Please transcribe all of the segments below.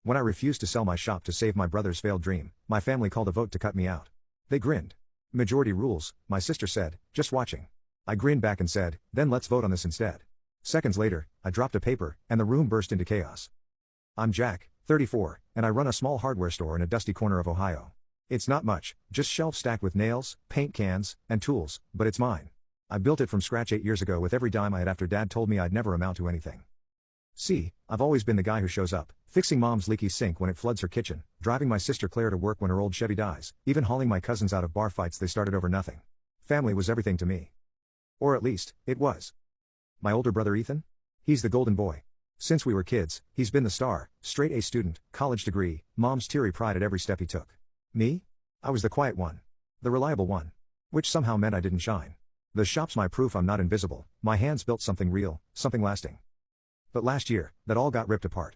When I refused to sell my shop to save my brother's failed dream, my family called a vote to cut me out. They grinned. Majority rules, my sister said, just watching. I grinned back and said, then let's vote on this instead. Seconds later, I dropped a paper, and the room burst into chaos. I'm Jack, 34, and I run a small hardware store in a dusty corner of Ohio. It's not much, just shelves stacked with nails, paint cans, and tools, but it's mine. I built it from scratch 8 years ago with every dime I had after Dad told me I'd never amount to anything. See, I've always been the guy who shows up, fixing Mom's leaky sink when it floods her kitchen, driving my sister Claire to work when her old Chevy dies, even hauling my cousins out of bar fights they started over nothing. Family was everything to me. Or at least, it was. My older brother Ethan? He's the golden boy. Since we were kids, he's been the star, straight A student, college degree, Mom's teary pride at every step he took. Me? I was the quiet one. The reliable one. Which somehow meant I didn't shine. The shop's my proof I'm not invisible, my hands built something real, something lasting. But last year, that all got ripped apart.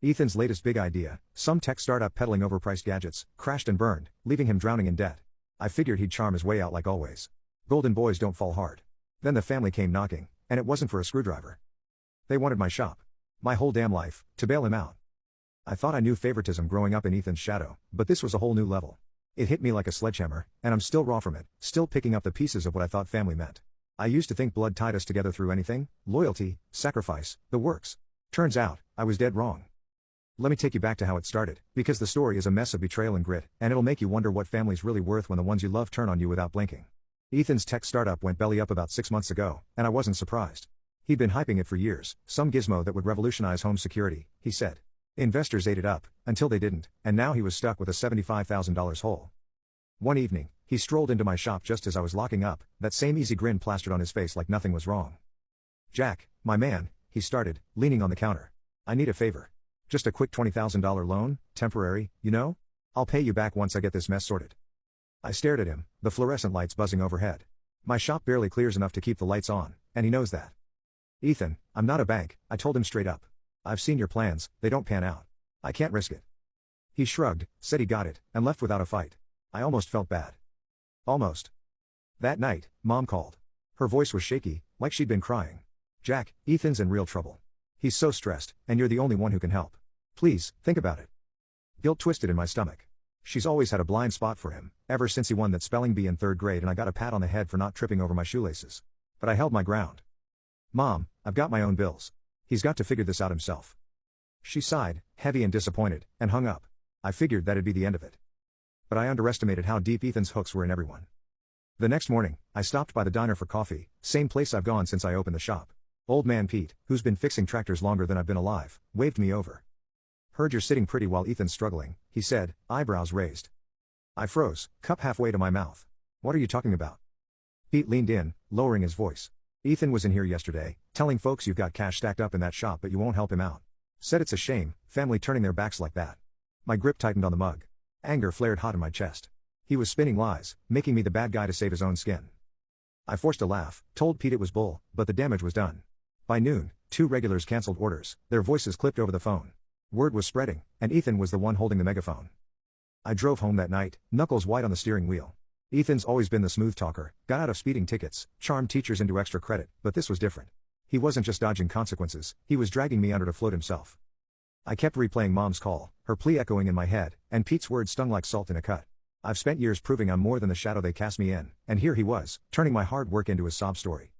Ethan's latest big idea, some tech startup peddling overpriced gadgets, crashed and burned, leaving him drowning in debt. I figured he'd charm his way out like always. Golden boys don't fall hard. Then the family came knocking, and it wasn't for a screwdriver. They wanted my shop. My whole damn life, to bail him out. I thought I knew favoritism growing up in Ethan's shadow, but this was a whole new level. It hit me like a sledgehammer, and I'm still raw from it, still picking up the pieces of what I thought family meant. I used to think blood tied us together through anything, loyalty, sacrifice, the works. Turns out, I was dead wrong. Let me take you back to how it started, because the story is a mess of betrayal and grit, and it'll make you wonder what family's really worth when the ones you love turn on you without blinking. Ethan's tech startup went belly up about 6 months ago, and I wasn't surprised. He'd been hyping it for years, some gizmo that would revolutionize home security, he said. Investors ate it up, until they didn't, and now he was stuck with a $75,000 hole. One evening, he strolled into my shop just as I was locking up, that same easy grin plastered on his face like nothing was wrong. Jack, my man, he started, leaning on the counter. I need a favor. Just a quick $20,000 loan, temporary, you know? I'll pay you back once I get this mess sorted. I stared at him, the fluorescent lights buzzing overhead. My shop barely clears enough to keep the lights on, and he knows that. Ethan, I'm not a bank, I told him straight up. I've seen your plans, they don't pan out. I can't risk it. He shrugged, said he got it, and left without a fight. I almost felt bad. Almost. That night, Mom called. Her voice was shaky, like she'd been crying. Jack, Ethan's in real trouble. He's so stressed, and you're the only one who can help. Please, think about it. Guilt twisted in my stomach. She's always had a blind spot for him, ever since he won that spelling bee in 3rd grade and I got a pat on the head for not tripping over my shoelaces. But I held my ground. Mom, I've got my own bills. He's got to figure this out himself. She sighed, heavy and disappointed, and hung up. I figured that'd be the end of it. But I underestimated how deep Ethan's hooks were in everyone. The next morning, I stopped by the diner for coffee, same place I've gone since I opened the shop. Old man Pete, who's been fixing tractors longer than I've been alive, waved me over. Heard you're sitting pretty while Ethan's struggling, he said, eyebrows raised. I froze, cup halfway to my mouth. What are you talking about? Pete leaned in, lowering his voice. Ethan was in here yesterday, telling folks you've got cash stacked up in that shop but you won't help him out. Said it's a shame, family turning their backs like that. My grip tightened on the mug. Anger flared hot in my chest. He was spinning lies, making me the bad guy to save his own skin. I forced a laugh, told Pete it was bull, but the damage was done. By noon, 2 regulars canceled orders, their voices clipped over the phone. Word was spreading, and Ethan was the one holding the megaphone. I drove home that night, knuckles white on the steering wheel. Ethan's always been the smooth talker, got out of speeding tickets, charmed teachers into extra credit, but this was different. He wasn't just dodging consequences, he was dragging me under to float himself. I kept replaying Mom's call, her plea echoing in my head, and Pete's words stung like salt in a cut. I've spent years proving I'm more than the shadow they cast me in, and here he was, turning my hard work into his sob story.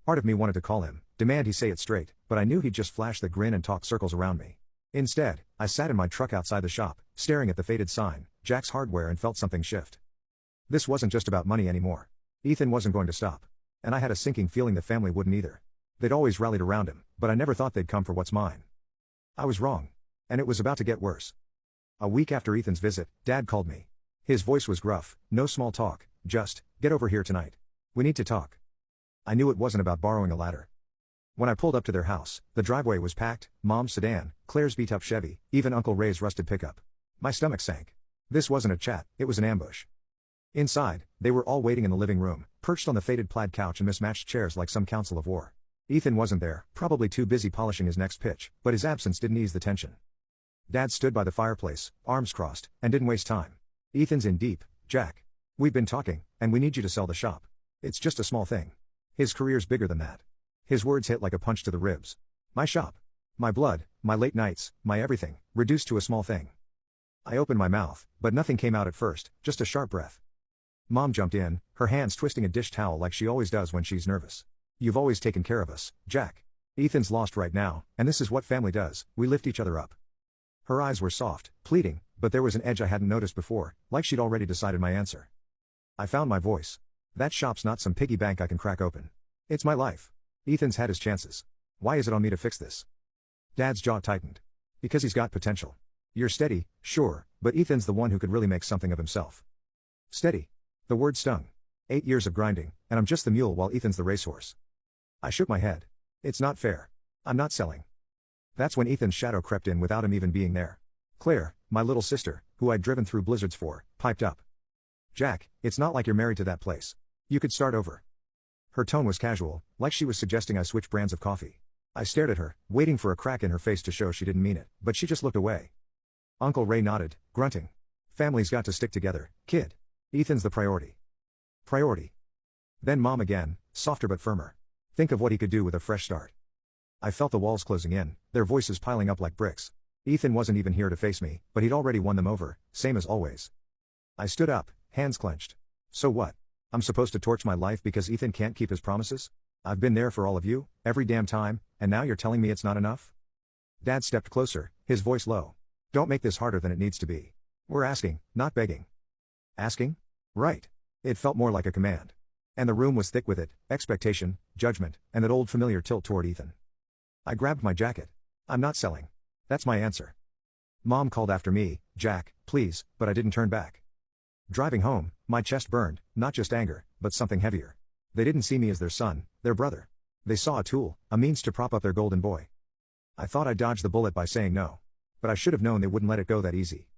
Part of me wanted to call him, demand he say it straight, but I knew he'd just flash the grin and talk circles around me. Instead, I sat in my truck outside the shop, staring at the faded sign, Jack's Hardware, and felt something shift. This wasn't just about money anymore. Ethan wasn't going to stop. And I had a sinking feeling the family wouldn't either. They'd always rallied around him, but I never thought they'd come for what's mine. I was wrong. And it was about to get worse. A week after Ethan's visit, Dad called me. His voice was gruff, no small talk, just, get over here tonight. We need to talk. I knew it wasn't about borrowing a ladder. When I pulled up to their house, the driveway was packed, Mom's sedan, Claire's beat-up Chevy, even Uncle Ray's rusted pickup. My stomach sank. This wasn't a chat, it was an ambush. Inside, they were all waiting in the living room, perched on the faded plaid couch and mismatched chairs like some council of war. Ethan wasn't there, probably too busy polishing his next pitch, but his absence didn't ease the tension. Dad stood by the fireplace, arms crossed, and didn't waste time. Ethan's in deep, Jack. We've been talking, and we need you to sell the shop. It's just a small thing. His career's bigger than that. His words hit like a punch to the ribs. My shop. My blood, my late nights, my everything, reduced to a small thing. I opened my mouth, but nothing came out at first, just a sharp breath. Mom jumped in, her hands twisting a dish towel like she always does when she's nervous. You've always taken care of us, Jack. Ethan's lost right now, and this is what family does, we lift each other up. Her eyes were soft, pleading, but there was an edge I hadn't noticed before, like she'd already decided my answer. I found my voice. That shop's not some piggy bank I can crack open. It's my life. Ethan's had his chances. Why is it on me to fix this? Dad's jaw tightened. Because he's got potential. You're steady, sure, but Ethan's the one who could really make something of himself. Steady. The word stung. 8 years of grinding, and I'm just the mule while Ethan's the racehorse. I shook my head. It's not fair. I'm not selling. That's when Ethan's shadow crept in without him even being there. Claire, my little sister, who I'd driven through blizzards for, piped up. Jack, it's not like you're married to that place. You could start over. Her tone was casual, like she was suggesting I switch brands of coffee. I stared at her, waiting for a crack in her face to show she didn't mean it, but she just looked away. Uncle Ray nodded, grunting. Family's got to stick together, kid. Ethan's the priority. Priority. Then Mom again, softer but firmer. Think of what he could do with a fresh start. I felt the walls closing in, their voices piling up like bricks. Ethan wasn't even here to face me, but he'd already won them over, same as always. I stood up, hands clenched. So what? I'm supposed to torch my life because Ethan can't keep his promises? I've been there for all of you, every damn time, and now you're telling me it's not enough? Dad stepped closer, his voice low. Don't make this harder than it needs to be. We're asking, not begging. Asking? Right. It felt more like a command. And the room was thick with it, expectation, judgment, and that old familiar tilt toward Ethan. I grabbed my jacket. I'm not selling. That's my answer. Mom called after me, Jack, please, but I didn't turn back. Driving home, my chest burned, not just anger, but something heavier. They didn't see me as their son, their brother. They saw a tool, a means to prop up their golden boy. I thought I dodged the bullet by saying no. But I should have known they wouldn't let it go that easy.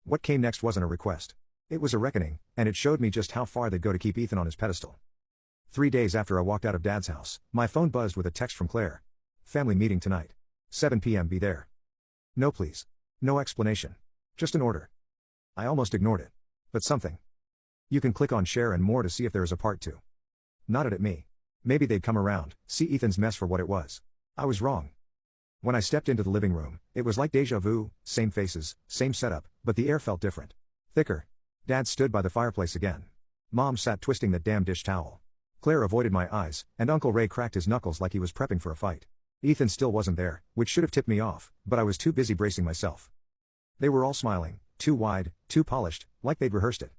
What came next wasn't a request. It was a reckoning, and it showed me just how far they'd go to keep Ethan on his pedestal. 3 days after I walked out of Dad's house, my phone buzzed with a text from Claire. Family meeting tonight. 7 p.m. Be there. No please. No explanation. Just an order. I almost ignored it. But something. You can click on share and more to see if there is a part 2. Nodded at me. Maybe they'd come around, see Ethan's mess for what it was. I was wrong. When I stepped into the living room, it was like deja vu, same faces, same setup, but the air felt different. Thicker. Dad stood by the fireplace again. Mom sat twisting that damn dish towel. Claire avoided my eyes, and Uncle Ray cracked his knuckles like he was prepping for a fight. Ethan still wasn't there, which should have tipped me off, but I was too busy bracing myself. They were all smiling, too wide, too polished, like they'd rehearsed it.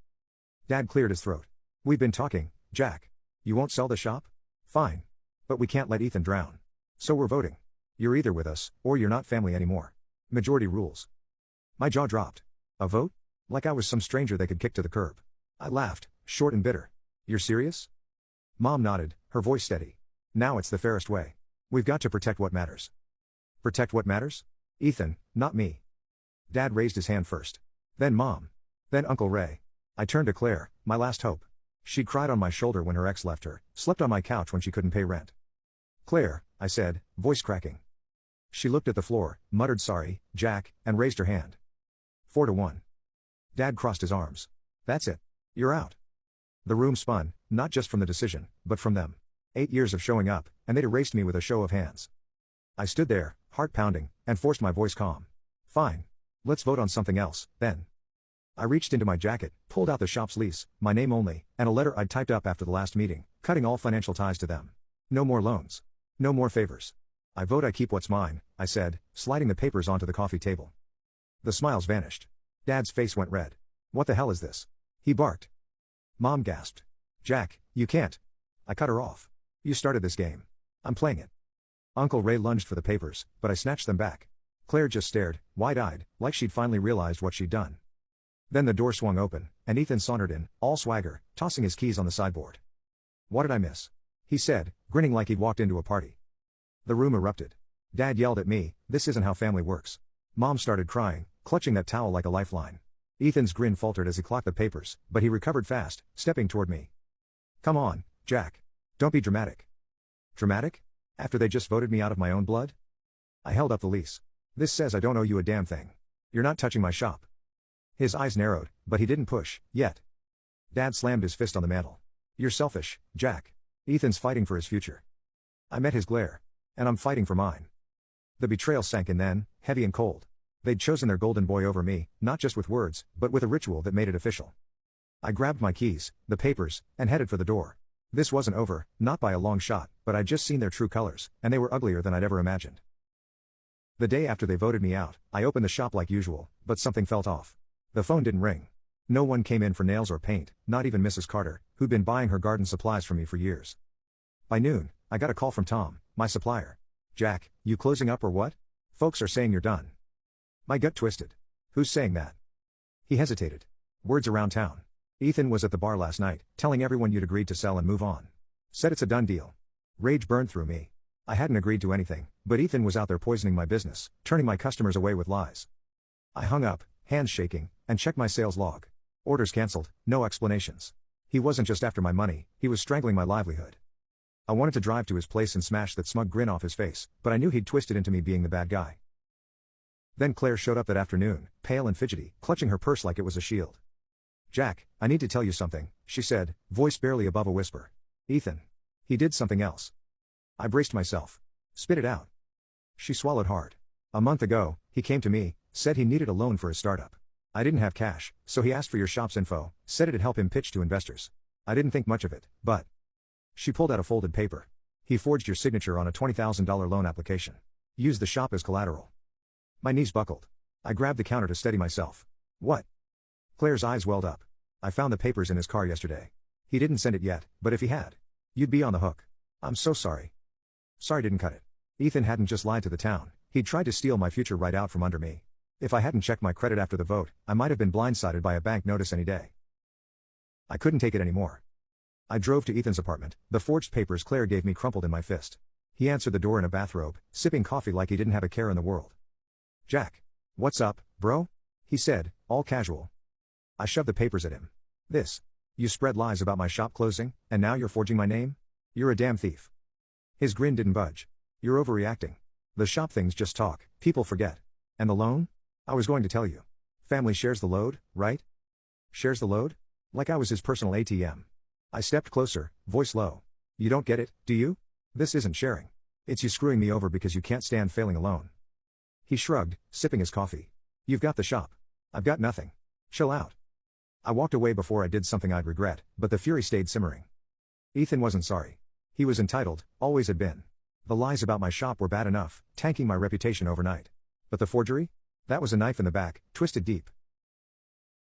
Dad cleared his throat. We've been talking, Jack. You won't sell the shop? Fine. But we can't let Ethan drown. So we're voting. You're either with us, or you're not family anymore. Majority rules. My jaw dropped. A vote? Like I was some stranger they could kick to the curb. I laughed, short and bitter. You're serious? Mom nodded, her voice steady. Now it's the fairest way. We've got to protect what matters. Protect what matters? Ethan, not me. Dad raised his hand first. Then Mom. Then Uncle Ray. I turned to Claire, my last hope. She'd cried on my shoulder when her ex left her, slept on my couch when she couldn't pay rent. Claire, I said, voice cracking. She looked at the floor, muttered sorry, Jack, and raised her hand. 4-1. Dad crossed his arms. That's it. You're out. The room spun, not just from the decision, but from them. 8 years of showing up, and they'd erased me with a show of hands. I stood there, heart pounding, and forced my voice calm. Fine. Let's vote on something else, then. I reached into my jacket, pulled out the shop's lease, my name only, and a letter I'd typed up after the last meeting, cutting all financial ties to them. No more loans. No more favors. I vote I keep what's mine, I said, sliding the papers onto the coffee table. The smiles vanished. Dad's face went red. What the hell is this? He barked. Mom gasped. Jack, you can't. I cut her off. You started this game. I'm playing it. Uncle Ray lunged for the papers, but I snatched them back. Claire just stared, wide-eyed, like she'd finally realized what she'd done. Then the door swung open, and Ethan sauntered in, all swagger, tossing his keys on the sideboard. What did I miss? He said, grinning like he'd walked into a party. The room erupted. Dad yelled at me, this isn't how family works. Mom started crying, clutching that towel like a lifeline. Ethan's grin faltered as he clocked the papers, but he recovered fast, stepping toward me. Come on, Jack. Don't be dramatic. Dramatic? After they just voted me out of my own blood? I held up the lease. This says I don't owe you a damn thing. You're not touching my shop. His eyes narrowed, but he didn't push, yet. Dad slammed his fist on the mantel. You're selfish, Jack. Ethan's fighting for his future. I met his glare. And I'm fighting for mine. The betrayal sank in then, heavy and cold. They'd chosen their golden boy over me, not just with words, but with a ritual that made it official. I grabbed my keys, the papers, and headed for the door. This wasn't over, not by a long shot, but I'd just seen their true colors, and they were uglier than I'd ever imagined. The day after they voted me out, I opened the shop like usual, but something felt off. The phone didn't ring. No one came in for nails or paint, not even Mrs. Carter, who'd been buying her garden supplies from me for years. By noon, I got a call from Tom, my supplier. "Jack, you closing up or what? Folks are saying you're done." My gut twisted. "Who's saying that?" He hesitated. "Words around town. Ethan was at the bar last night, telling everyone you'd agreed to sell and move on. Said it's a done deal." Rage burned through me. I hadn't agreed to anything, but Ethan was out there poisoning my business, turning my customers away with lies. I hung up, hands shaking, and checked my sales log. Orders cancelled, no explanations. He wasn't just after my money, he was strangling my livelihood. I wanted to drive to his place and smash that smug grin off his face, but I knew he'd twist it into me being the bad guy. Then Claire showed up that afternoon, pale and fidgety, clutching her purse like it was a shield. "Jack, I need to tell you something," she said, voice barely above a whisper. "Ethan. He did something else." I braced myself. "Spit it out." She swallowed hard. "A month ago, he came to me, said he needed a loan for his startup. I didn't have cash, so he asked for your shop's info, said it'd help him pitch to investors. I didn't think much of it, but..." She pulled out a folded paper. "He forged your signature on a $20,000 loan application. Used the shop as collateral." My knees buckled. I grabbed the counter to steady myself. "What?" Claire's eyes welled up. "I found the papers in his car yesterday. He didn't send it yet, but if he had, you'd be on the hook." "I'm so sorry." Sorry didn't cut it. Ethan hadn't just lied to the town, he'd tried to steal my future right out from under me. If I hadn't checked my credit after the vote, I might have been blindsided by a bank notice any day. I couldn't take it anymore. I drove to Ethan's apartment, the forged papers Claire gave me crumpled in my fist. He answered the door in a bathrobe, sipping coffee like he didn't have a care in the world. "Jack. What's up, bro?" he said, all casual. I shoved the papers at him. You spread lies about my shop closing, and now you're forging my name? You're a damn thief." His grin didn't budge. "You're overreacting. The shop things just talk, people forget. And the loan? I was going to tell you. Family shares the load, right?" "Shares the load?" Like I was his personal ATM. I stepped closer, voice low. "You don't get it, do you? This isn't sharing. It's you screwing me over because you can't stand failing alone." He shrugged, sipping his coffee. "You've got the shop. I've got nothing. Chill out." I walked away before I did something I'd regret, but the fury stayed simmering. Ethan wasn't sorry. He was entitled, always had been. The lies about my shop were bad enough, tanking my reputation overnight. But the forgery? That was a knife in the back, twisted deep.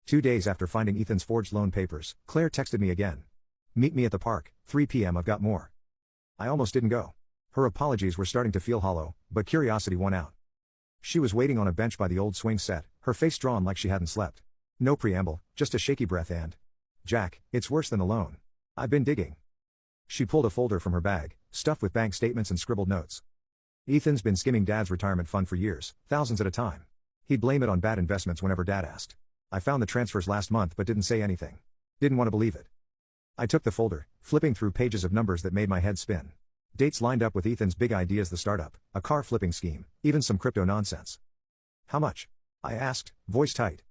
2 days after finding Ethan's forged loan papers, Claire texted me again. "Meet me at the park, 3 p.m. I've got more." I almost didn't go. Her apologies were starting to feel hollow, but curiosity won out. She was waiting on a bench by the old swing set, her face drawn like she hadn't slept. No preamble, just a shaky breath and, "Jack, it's worse than the loan. I've been digging." She pulled a folder from her bag, stuffed with bank statements and scribbled notes. "Ethan's been skimming Dad's retirement fund for years, thousands at a time. He'd blame it on bad investments whenever Dad asked. I found the transfers last month but didn't say anything. Didn't want to believe it." I took the folder, flipping through pages of numbers that made my head spin. Dates lined up with Ethan's big ideas: the startup, a car flipping scheme, even some crypto nonsense. "How much?" I asked, voice tight.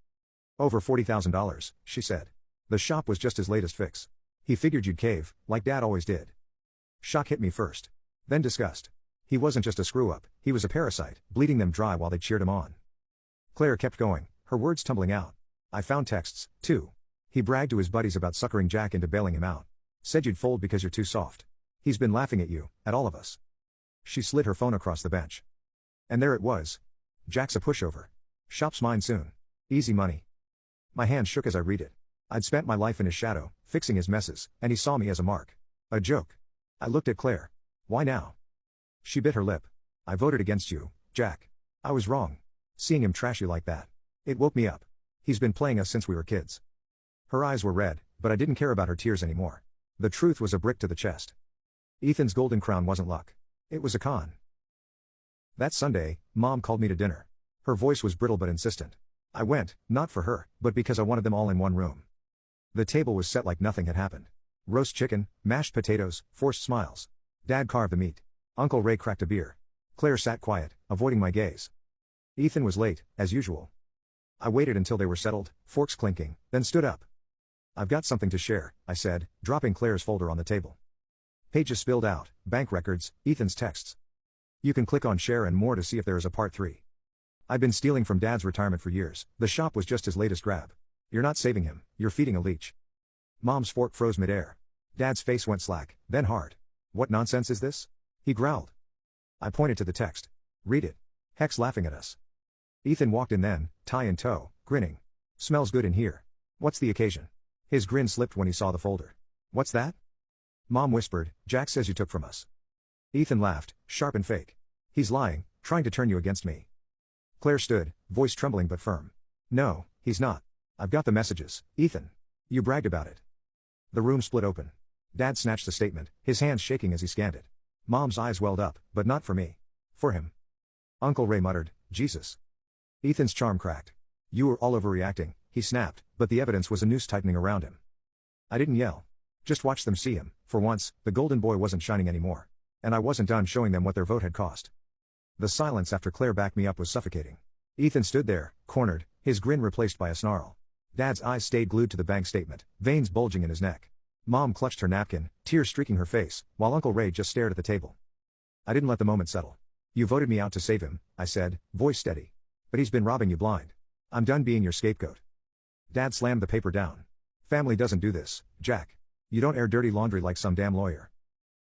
"Over $40,000, she said. "The shop was just his latest fix. He figured you'd cave, like Dad always did." Shock hit me first. Then disgust. He wasn't just a screw-up, he was a parasite, bleeding them dry while they cheered him on. Claire kept going, her words tumbling out. "I found texts, too. He bragged to his buddies about suckering Jack into bailing him out. Said you'd fold because you're too soft. He's been laughing at you, at all of us." She slid her phone across the bench. And there it was. "Jack's a pushover. Shop's mine soon. Easy money." My hand shook as I read it. I'd spent my life in his shadow, fixing his messes, and he saw me as a mark. A joke. I looked at Claire. "Why now?" She bit her lip. "I voted against you, Jack. I was wrong. Seeing him trash you like that. It woke me up. He's been playing us since we were kids." Her eyes were red, but I didn't care about her tears anymore. The truth was a brick to the chest. Ethan's golden crown wasn't luck. It was a con. That Sunday, Mom called me to dinner. Her voice was brittle but insistent. I went, not for her, but because I wanted them all in one room. The table was set like nothing had happened. Roast chicken, mashed potatoes, forced smiles. Dad carved the meat. Uncle Ray cracked a beer. Claire sat quiet, avoiding my gaze. Ethan was late, as usual. I waited until they were settled, forks clinking, then stood up. "I've got something to share," I said, dropping Claire's folder on the table. Pages spilled out, bank records, Ethan's texts. You can click on share and more to see if there is a part 3. I'd been stealing from Dad's retirement for years, the shop was just his latest grab. You're not saving him, you're feeding a leech. Mom's fork froze midair. Dad's face went slack, then hard. What nonsense is this? He growled. I pointed to the text. Read it. Heck's laughing at us. Ethan walked in then, tie in tow, grinning. Smells good in here. What's the occasion? His grin slipped when he saw the folder. What's that? Mom whispered, Jack says you took from us. Ethan laughed, sharp and fake. He's lying, trying to turn you against me. Claire stood, voice trembling but firm. No, he's not. I've got the messages, Ethan. You bragged about it. The room split open. Dad snatched the statement, his hands shaking as he scanned it. Mom's eyes welled up, but not for me. For him. Uncle Ray muttered, Jesus. Ethan's charm cracked. You were all overreacting, he snapped, but the evidence was a noose tightening around him. I didn't yell. Just watched them see him. For once, the golden boy wasn't shining anymore. And I wasn't done showing them what their vote had cost. The silence after Claire backed me up was suffocating. Ethan stood there, cornered, his grin replaced by a snarl. Dad's eyes stayed glued to the bank statement, veins bulging in his neck. Mom clutched her napkin, tears streaking her face, while Uncle Ray just stared at the table. I didn't let the moment settle. You voted me out to save him, I said, voice steady. But he's been robbing you blind. I'm done being your scapegoat. Dad slammed the paper down. Family doesn't do this, Jack. You don't air dirty laundry like some damn lawyer.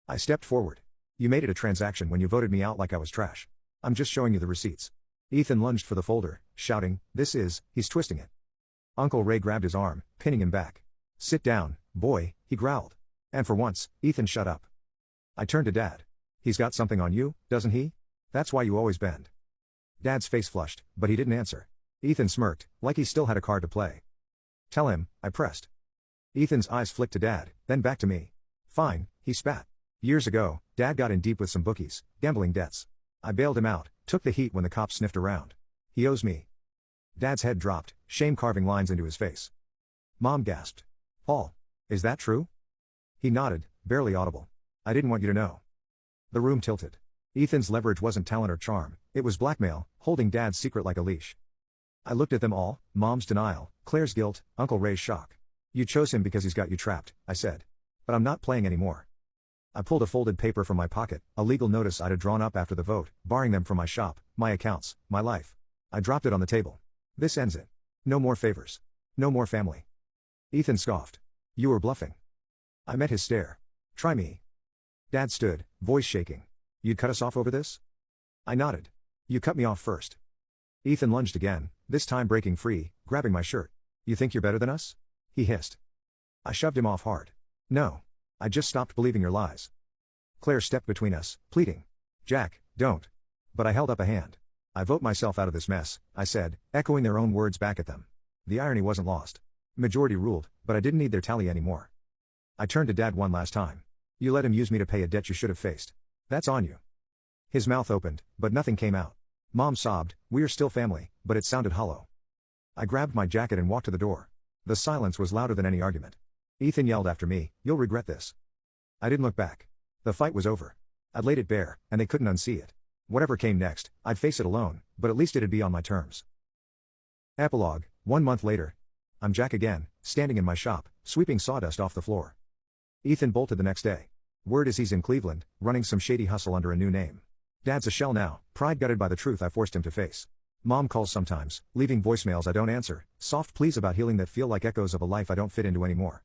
I stepped forward. You made it a transaction when you voted me out like I was trash. I'm just showing you the receipts. Ethan lunged for the folder, shouting, he's twisting it. Uncle Ray grabbed his arm, pinning him back. Sit down, boy, he growled. And for once, Ethan shut up. I turned to Dad. He's got something on you, doesn't he? That's why you always bend. Dad's face flushed, but he didn't answer. Ethan smirked, like he still had a card to play. Tell him, I pressed. Ethan's eyes flicked to Dad, then back to me. Fine, he spat. Years ago, Dad got in deep with some bookies, gambling debts. I bailed him out, took the heat when the cops sniffed around. He owes me. Dad's head dropped, shame carving lines into his face. Mom gasped. Paul, is that true? He nodded, barely audible. I didn't want you to know. The room tilted. Ethan's leverage wasn't talent or charm, it was blackmail, holding Dad's secret like a leash. I looked at them all, Mom's denial, Claire's guilt, Uncle Ray's shock. You chose him because he's got you trapped, I said. But I'm not playing anymore. I pulled a folded paper from my pocket, a legal notice I'd drawn up after the vote, barring them from my shop, my accounts, my life. I dropped it on the table. This ends it. No more favors. No more family. Ethan scoffed. You were bluffing. I met his stare. Try me. Dad stood, voice shaking. You'd cut us off over this? I nodded. You cut me off first. Ethan lunged again, this time breaking free, grabbing my shirt. You think you're better than us? He hissed. I shoved him off hard. No. I just stopped believing your lies. Claire stepped between us, pleading. Jack, don't. But I held up a hand. I vote myself out of this mess, I said, echoing their own words back at them. The irony wasn't lost. Majority ruled, but I didn't need their tally anymore. I turned to Dad one last time. You let him use me to pay a debt you should have faced. That's on you. His mouth opened, but nothing came out. Mom sobbed, we're still family, but it sounded hollow. I grabbed my jacket and walked to the door. The silence was louder than any argument. Ethan yelled after me, you'll regret this. I didn't look back. The fight was over. I'd laid it bare, and they couldn't unsee it. Whatever came next, I'd face it alone, but at least it'd be on my terms. Epilogue, 1 month later. I'm Jack again, standing in my shop, sweeping sawdust off the floor. Ethan bolted the next day. Word is he's in Cleveland, running some shady hustle under a new name. Dad's a shell now, pride gutted by the truth I forced him to face. Mom calls sometimes, leaving voicemails I don't answer, soft pleas about healing that feel like echoes of a life I don't fit into anymore.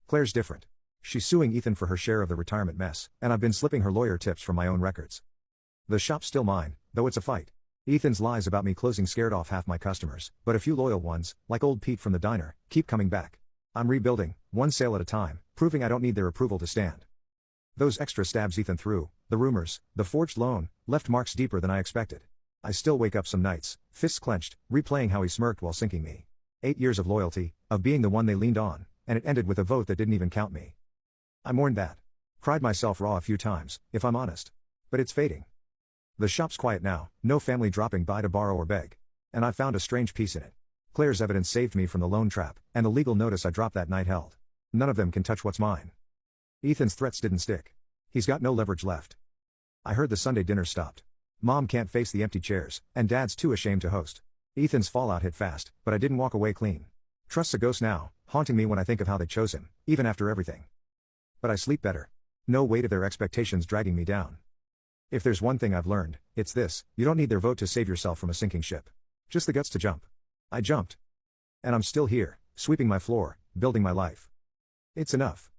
Claire's different. She's suing Ethan for her share of the retirement mess, and I've been slipping her lawyer tips from my own records. The shop's still mine, though it's a fight. Ethan's lies about me closing scared off half my customers, but a few loyal ones, like old Pete from the diner, keep coming back. I'm rebuilding, one sale at a time, proving I don't need their approval to stand. Those extra stabs Ethan threw, the rumors, the forged loan, left marks deeper than I expected. I still wake up some nights, fists clenched, replaying how he smirked while sinking me. 8 years of loyalty, of being the one they leaned on, and it ended with a vote that didn't even count me. I mourned that. Cried myself raw a few times, if I'm honest. But it's fading. The shop's quiet now, no family dropping by to borrow or beg. And I found a strange peace in it. Claire's evidence saved me from the loan trap, and the legal notice I dropped that night held. None of them can touch what's mine. Ethan's threats didn't stick. He's got no leverage left. I heard the Sunday dinner stopped. Mom can't face the empty chairs, and Dad's too ashamed to host. Ethan's fallout hit fast, but I didn't walk away clean. Trust's a ghost now, haunting me when I think of how they chose him, even after everything. But I sleep better. No weight of their expectations dragging me down. If there's one thing I've learned, it's this: you don't need their vote to save yourself from a sinking ship. Just the guts to jump. I jumped. And I'm still here, sweeping my floor, building my life. It's enough.